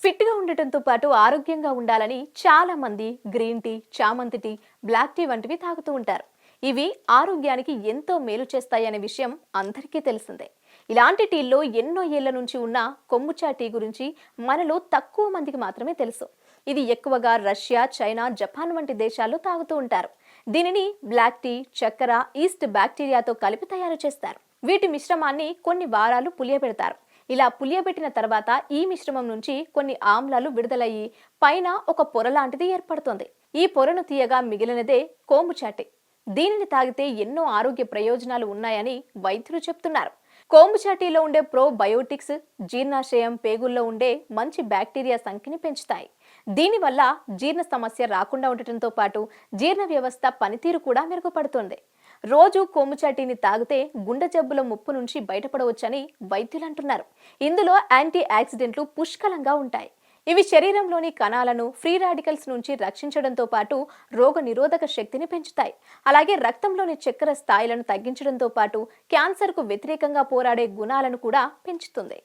ఫిట్‌గా ఉండటంతో పాటు ఆరోగ్యంగా ఉండాలని చాలా మంది గ్రీన్ టీ, చామంతి టీ, బ్లాక్ టీ వంటివి తాగుతూ ఉంటారు. ఇవి ఆరోగ్యానికి ఎంతో మేలు చేస్తాయనే విషయం అందరికీ తెలిసిందే. ఇలాంటి టీల్లో ఎన్నో ఏళ్ల నుంచి ఉన్న కొంబుచా టీ గురించి మనలో తక్కువ మందికి మాత్రమే తెలుసు. ఇది ఎక్కువగా రష్యా, చైనా, జపాన్ వంటి దేశాల్లో తాగుతూ ఉంటారు. దీనిని బ్లాక్ టీ, చక్కెర, ఈస్ట్ బ్యాక్టీరియాతో కలిపి తయారు చేస్తారు. వీటి మిశ్రమాన్ని కొన్ని వారాలు పులియబెడతారు. ఇలా పులియబెట్టిన తర్వాత ఈ మిశ్రమం నుంచి కొన్ని ఆమ్లాలు విడుదలయ్యి పైన ఒక పొర లాంటిది ఏర్పడుతుంది. ఈ పొరను తీయగా మిగిలినదే కోంబుచాటి. దీనిని తాగితే ఎన్నో ఆరోగ్య ప్రయోజనాలు ఉన్నాయని వైద్యులు చెప్తున్నారు. కోంబుచాటీలో ఉండే ప్రోబయోటిక్స్ జీర్ణాశయం, పేగుల్లో ఉండే మంచి బ్యాక్టీరియా సంఖ్యని పెంచుతాయి. దీనివల్ల జీర్ణ సమస్య రాకుండా ఉండటంతో పాటు జీర్ణ వ్యవస్థ పనితీరు కూడా మెరుగుపడుతుంది. రోజు కొమ్ముచాటీని తాగితే గుండె జబ్బుల ముప్పు నుంచి బయటపడవచ్చని వైద్యులు అంటున్నారు. ఇందులో యాంటీ ఆక్సిడెంట్లు పుష్కలంగా ఉంటాయి. ఇవి శరీరంలోని కణాలను ఫ్రీ రాడికల్స్ నుంచి రక్షించడంతో పాటు రోగ నిరోధక శక్తిని పెంచుతాయి. అలాగే రక్తంలోని చక్కెర స్థాయిలను తగ్గించడంతో పాటు క్యాన్సర్కు వ్యతిరేకంగా పోరాడే గుణాలను కూడా పెంచుతుంది.